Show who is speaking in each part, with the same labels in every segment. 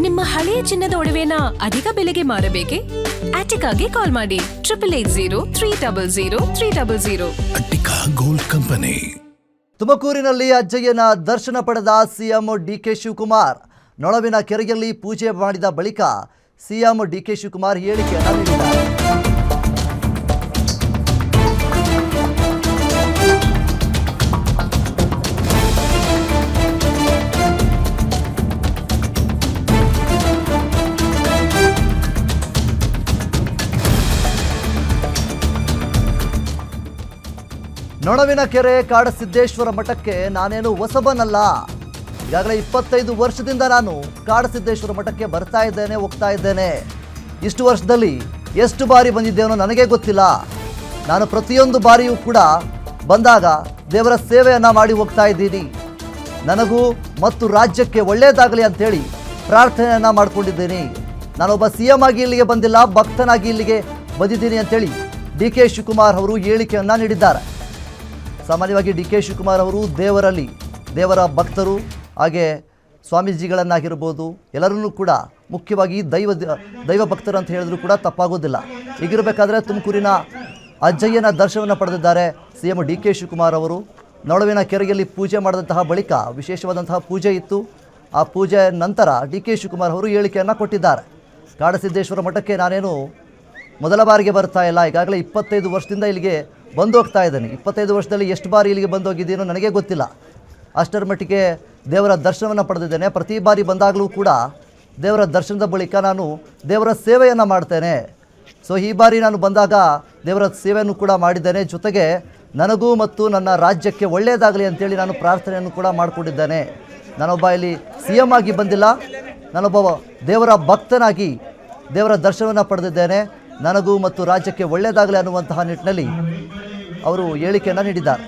Speaker 1: ನಿಮ್ಮ ಹಳೆಯ ಚಿನ್ನದ ಒಡವೆನ ಅಧಿಕ ಬೆಲೆಗೆ ಮಾರಬೇಕೆ? ಆಟಿಕಾಗೆ ಕಾಲ್ ಮಾಡಿ 8880
Speaker 2: ಅಟ್ಟಿಕಾ ಗೋಲ್ಡ್ ಕಂಪನಿ.
Speaker 3: ತುಮಕೂರಿನಲ್ಲಿ ಅಜ್ಜಯ್ಯನ ದರ್ಶನ ಪಡೆದ ಸಿಎಂ ಡಿಕೆ ಶಿವಕುಮಾರ್. ನೊಳವಿನ ಕೆರೆಯಲ್ಲಿ ಪೂಜೆ ಮಾಡಿದ ಬಳಿಕ ಸಿಎಂ ಡಿಕೆ ಶಿವಕುಮಾರ್ ಹೇಳಿಕೆಯನ್ನು ನೀಡಿದ್ದಾರೆ. ನೊಣವಿನ ಕೆರೆ ಕಾಡಸಿದ್ದೇಶ್ವರ ಮಠಕ್ಕೆ ನಾನೇನು ಹೊಸಬನಲ್ಲ. ಈಗಾಗಲೇ 25 ವರ್ಷದಿಂದ ನಾನು ಕಾಡಸಿದ್ದೇಶ್ವರ ಮಠಕ್ಕೆ ಬರ್ತಾ ಇದ್ದೇನೆ, ಹೋಗ್ತಾ ಇದ್ದೇನೆ. ಇಷ್ಟು ವರ್ಷದಲ್ಲಿ ಎಷ್ಟು ಬಾರಿ ಬಂದಿದ್ದೇನೋ ನನಗೆ ಗೊತ್ತಿಲ್ಲ. ನಾನು ಪ್ರತಿಯೊಂದು ಬಾರಿಯೂ ಕೂಡ ಬಂದಾಗ ದೇವರ ಸೇವೆಯನ್ನು ಮಾಡಿ ಹೋಗ್ತಾ ಇದ್ದೀನಿ. ನನಗೂ ಮತ್ತು ರಾಜ್ಯಕ್ಕೆ ಒಳ್ಳೆಯದಾಗಲಿ ಅಂಥೇಳಿ ಪ್ರಾರ್ಥನೆಯನ್ನು ಮಾಡ್ಕೊಂಡಿದ್ದೀನಿ. ನಾನೊಬ್ಬ ಸಿಎಂ ಆಗಿ ಇಲ್ಲಿಗೆ ಬಂದಿಲ್ಲ, ಭಕ್ತನಾಗಿ ಇಲ್ಲಿಗೆ ಬಂದಿದ್ದೀನಿ ಅಂಥೇಳಿ ಡಿ ಕೆ ಶಿವಕುಮಾರ್ ಅವರು ಹೇಳಿಕೆಯನ್ನು ನೀಡಿದ್ದಾರೆ. ಸಾಮಾನ್ಯವಾಗಿ ಡಿ ಕೆ ಶಿವಕುಮಾರ್ ಅವರು ದೇವರ ಭಕ್ತರು, ಹಾಗೆ ಸ್ವಾಮೀಜಿಗಳನ್ನಾಗಿರ್ಬೋದು ಎಲ್ಲರನ್ನೂ ಕೂಡ ಮುಖ್ಯವಾಗಿ ದೈವ ಭಕ್ತರು ಅಂತ ಹೇಳಿದ್ರು ಕೂಡ ತಪ್ಪಾಗೋದಿಲ್ಲ. ಹೀಗಿರಬೇಕಾದ್ರೆ ತುಮಕೂರಿನ ಅಜ್ಜಯ್ಯನ ದರ್ಶನವನ್ನು ಪಡೆದಿದ್ದಾರೆ ಸಿಎಂ ಡಿ ಕೆ ಶಿವಕುಮಾರ್ ಅವರು. ನೊಳವಿನ ಕೆರೆಯಲ್ಲಿ ಪೂಜೆ ಮಾಡಿದಂತಹ ಬಳಿಕ ವಿಶೇಷವಾದಂತಹ ಪೂಜೆ ಇತ್ತು. ಆ ಪೂಜೆ ನಂತರ ಡಿ ಕೆ ಶಿವಕುಮಾರ್ ಅವರು ಹೇಳಿಕೆಯನ್ನು ಕೊಟ್ಟಿದ್ದಾರೆ. ಕಾಡಸಿದ್ದೇಶ್ವರ ಮಠಕ್ಕೆ ನಾನೇನು ಮೊದಲ ಬಾರಿಗೆ ಬರ್ತಾ ಇಲ್ಲ, ಈಗಾಗಲೇ 25 ವರ್ಷದಿಂದ ಇಲ್ಲಿಗೆ ಬಂದು ಹೋಗ್ತಾ ಇದ್ದೇನೆ. 25 ವರ್ಷದಲ್ಲಿ ಎಷ್ಟು ಬಾರಿ ಇಲ್ಲಿಗೆ ಬಂದು ಹೋಗಿದ್ದೀನೋ ನನಗೆ ಗೊತ್ತಿಲ್ಲ. ಅಷ್ಟರ ಮಟ್ಟಿಗೆ ದೇವರ ದರ್ಶನವನ್ನು ಪಡೆದಿದ್ದೇನೆ. ಪ್ರತಿ ಬಾರಿ ಬಂದಾಗಲೂ ಕೂಡ ದೇವರ ದರ್ಶನದ ಬಳಿಕ ನಾನು ದೇವರ ಸೇವೆಯನ್ನು ಮಾಡ್ತೇನೆ. ಸೊ ಈ ಬಾರಿ ನಾನು ಬಂದಾಗ ದೇವರ ಸೇವೆಯನ್ನು ಕೂಡ ಮಾಡಿದ್ದೇನೆ. ಜೊತೆಗೆ ನನಗೂ ಮತ್ತು ನನ್ನ ರಾಜ್ಯಕ್ಕೆ ಒಳ್ಳೆಯದಾಗಲಿ ಅಂತೇಳಿ ನಾನು ಪ್ರಾರ್ಥನೆಯನ್ನು ಕೂಡ ಮಾಡಿಕೊಂಡಿದ್ದೇನೆ. ನಾನೊಬ್ಬ ಇಲ್ಲಿ ಸಿಎಂ ಆಗಿ ಬಂದಿಲ್ಲ, ನಾನೊಬ್ಬ ದೇವರ ಭಕ್ತನಾಗಿ ದೇವರ ದರ್ಶನವನ್ನು ಪಡೆದಿದ್ದೇನೆ. ನನಗೂ ಮತ್ತು ರಾಜ್ಯಕ್ಕೆ ಒಳ್ಳೆಯದಾಗಲಿ ಅನ್ನುವಂತಹ ನಿಟ್ಟಿನಲ್ಲಿ ಅವರು ಹೇಳಿಕೆಯನ್ನು ನೀಡಿದ್ದಾರೆ.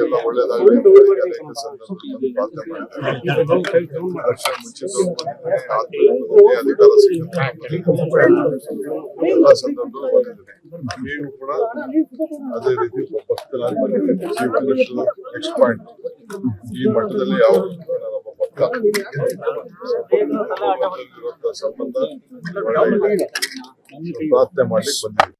Speaker 4: ಎಲ್ಲ ಒಳ್ಳೆಯದಾಗಲಿ ಅಧಿಕಾರ ಸಿಗುತ್ತೆ. ಎಲ್ಲ ಸಂದರ್ಭದಲ್ಲೂ ಬಂದಿದೆ. ನೀವು ಕೂಡ ಅದೇ ರೀತಿ ಭಕ್ತರಾಗಿ ಬಂದಿದ್ದೀರಿ. ನೆಕ್ಸ್ಟ್ ಪಾಯಿಂಟ್, ಈ ಮಟ್ಟದಲ್ಲಿ ಯಾವ ನನ್ನೊಬ್ಬ ಭಕ್ತ ಸಂಬಂಧ ಪ್ರಾರ್ಥನೆ ಮಾಡ್ಲಿಕ್ಕೆ ಬಂದಿದ್ದೀವಿ.